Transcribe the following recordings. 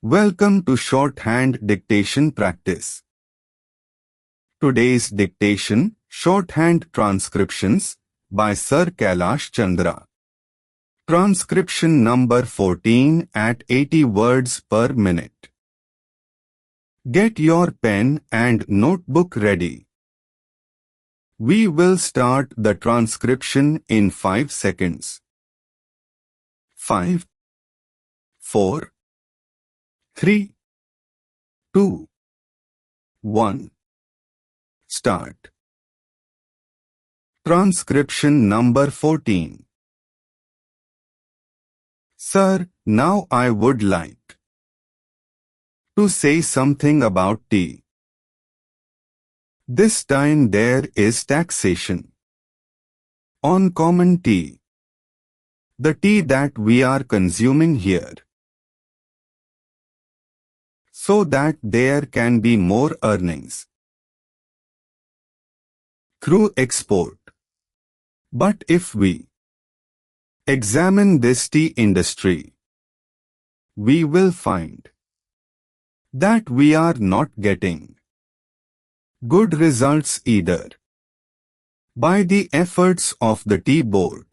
Welcome to Shorthand Dictation Practice. Today's dictation, Shorthand Transcriptions, by Sir Kailash Chandra. Transcription number 14 at 80 words per minute. Get your pen and notebook ready. We will start the transcription in 5 seconds. 5, 4, 3, 2, 1. Start. Transcription number 14. Sir, now I would like to say something about tea. This time there is taxation on common tea, the tea that we are consuming here, so that there can be more earnings through export. But if we examine this tea industry, we will find that we are not getting good results either by the efforts of the tea board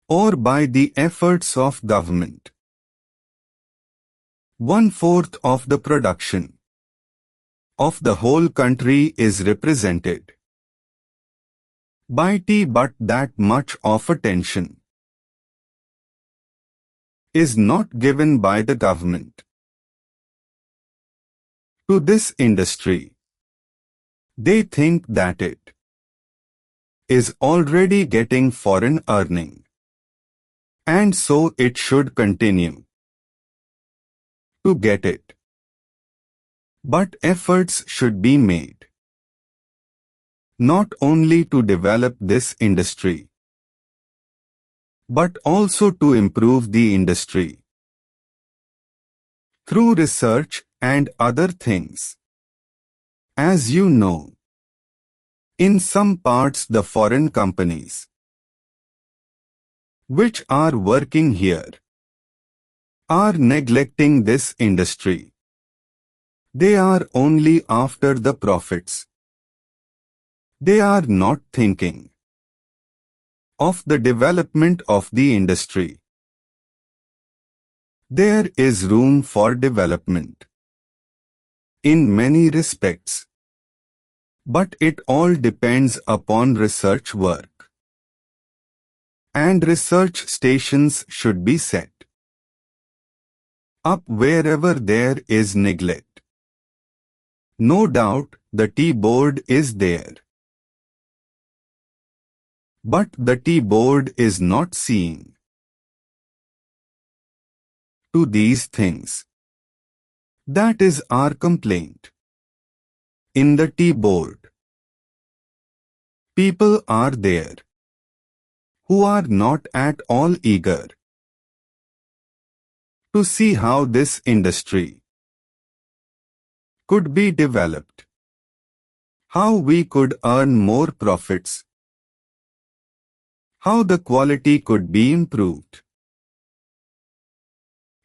or by the efforts of government. 1/4 of the production of the whole country is represented by tea, but that much of attention is not given by the government to this industry. They think that it is already getting foreign earning, and so it should continue to get it. But efforts should be made not only to develop this industry, but also to improve the industry through research and other things. As you know, in some parts the foreign companies which are working here are neglecting this industry. They are only after the profits. They are not thinking of the development of the industry. There is room for development in many respects, but it all depends upon research work, and research stations should be set up wherever there is neglect. No doubt the tea board is there, but the tea board is not seeing to these things. That is our complaint. In the tea board, people are there who are not at all eager to see how this industry could be developed, how we could earn more profits, how the quality could be improved,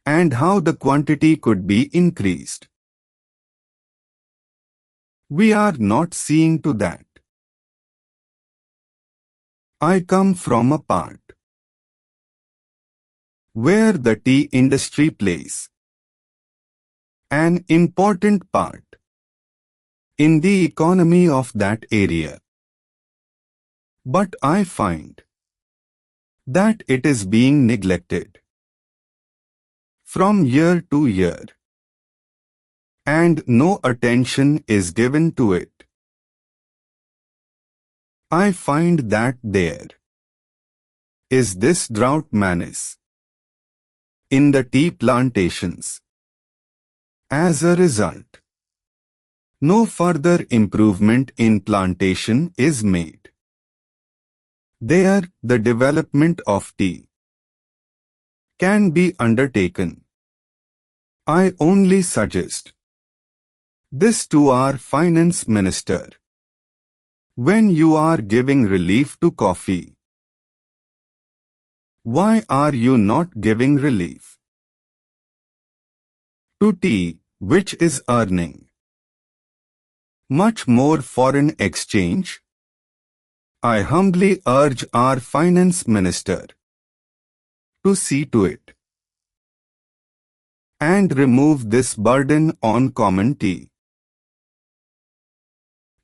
and how the quantity could be increased. We are not seeing to that. I come from a part where the tea industry plays an important part in the economy of that area. But I find that it is being neglected from year to year, and no attention is given to it. I find that there is this drought menace in the tea plantations. As a result, no further improvement in plantation is made. There, the development of tea can be undertaken. I only suggest this to our finance minister. When you are giving relief to coffee, why are you not giving relief to T, which is earning much more foreign exchange, I humbly urge our Finance Minister to see to it and remove this burden on common tea.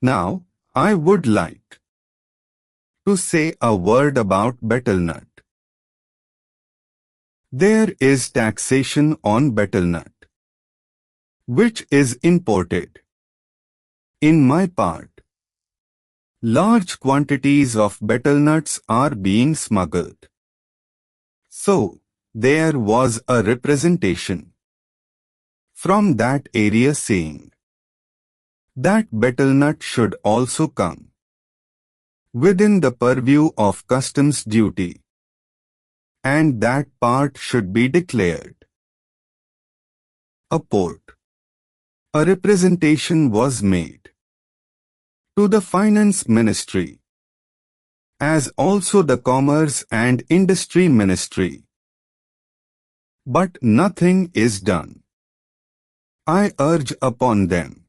Now, I would like to say a word about betel nut. There is taxation on betel nut, which is imported. In my part, large quantities of betel nuts are being smuggled. So, there was a representation from that area saying that betel nut should also come within the purview of customs duty, and that part should be declared a port. A representation was made to the Finance Ministry, as also the Commerce and Industry Ministry. But nothing is done. I urge upon them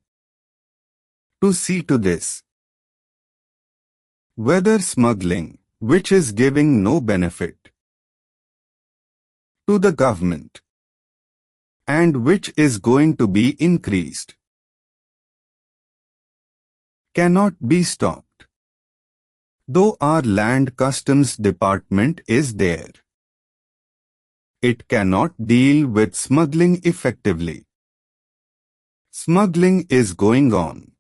to see to this. Whether smuggling, which is giving no benefit to the government, and which is going to be increased, cannot be stopped, though our Land Customs Department is there. It cannot deal with smuggling effectively. Smuggling is going on.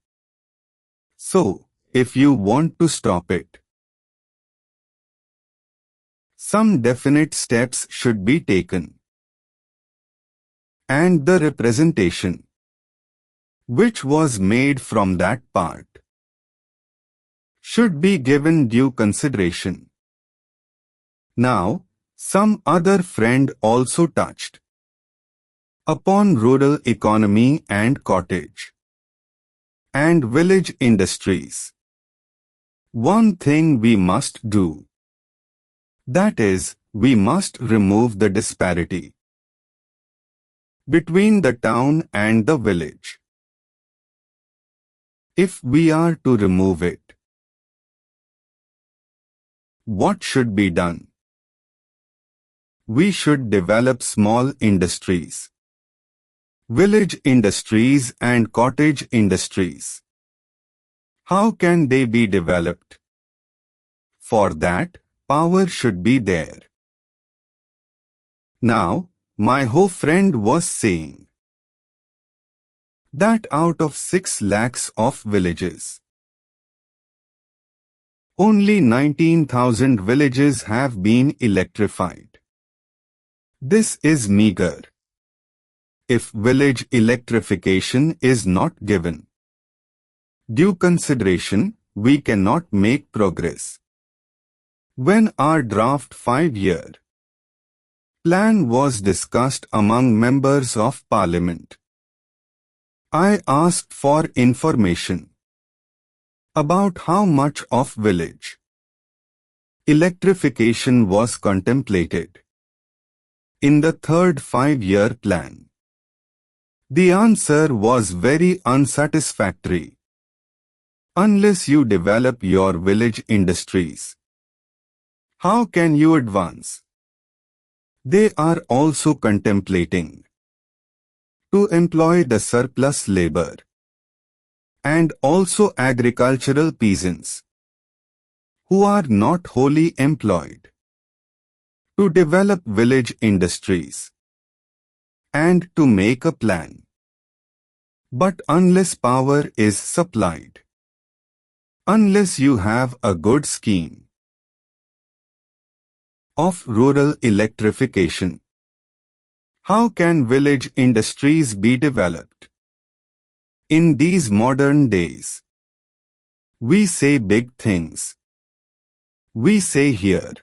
So, if you want to stop it, some definite steps should be taken. And the representation which was made from that part should be given due consideration. Now, some other friend also touched upon rural economy and cottage and village industries. One thing we must do, that is, we must remove the disparity between the town and the village. If we are to remove it, what should be done? We should develop small industries, village industries and cottage industries. How can they be developed? For that, power should be there. Now, my whole friend was saying that out of 6 lakhs of villages, only 19,000 villages have been electrified. This is meager. If village electrification is not given due consideration, we cannot make progress. When our draft 5-year plan was discussed among members of Parliament, I asked for information about how much of village electrification was contemplated in the third 5-year plan. The answer was very unsatisfactory. Unless you develop your village industries, how can you advance? They are also contemplating to employ the surplus labor and also agricultural peasants who are not wholly employed to develop village industries and to make a plan. But unless power is supplied, unless you have a good scheme of rural electrification, how can village industries be developed? In these modern days, we say big things. We say here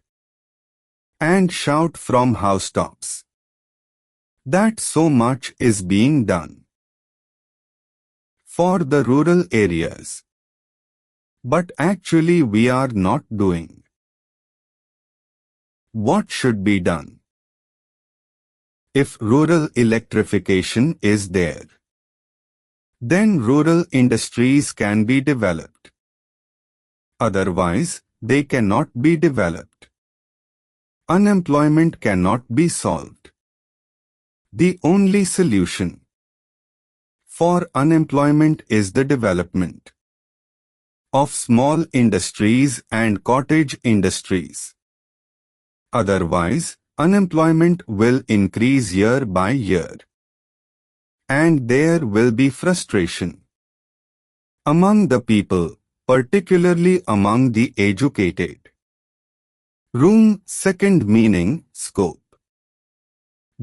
and shout from housetops that so much is being done for the rural areas, but actually we are not doing. What should be done? If rural electrification is there, then rural industries can be developed. Otherwise, they cannot be developed. Unemployment cannot be solved. The only solution for unemployment is the development of small industries and cottage industries. Otherwise, unemployment will increase year by year, and there will be frustration among the people, particularly among the educated. Room, second meaning, scope.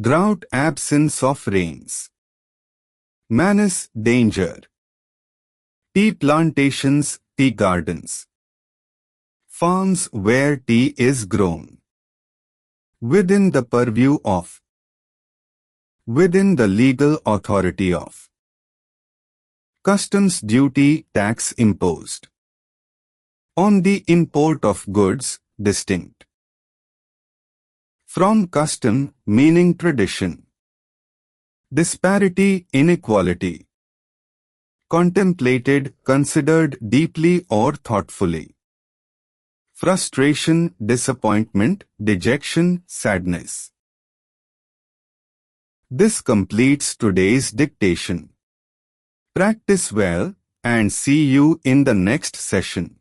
Drought, absence of rains. Menace, danger. Tea plantations, tea gardens. Farms where tea is grown. Within the purview of. Within the legal authority of. Customs duty, tax imposed. On the import of goods, distinct from custom, meaning tradition. Disparity, inequality. Contemplated, considered deeply or thoughtfully. Frustration, disappointment, dejection, sadness. This completes today's dictation. Practice well, and see you in the next session.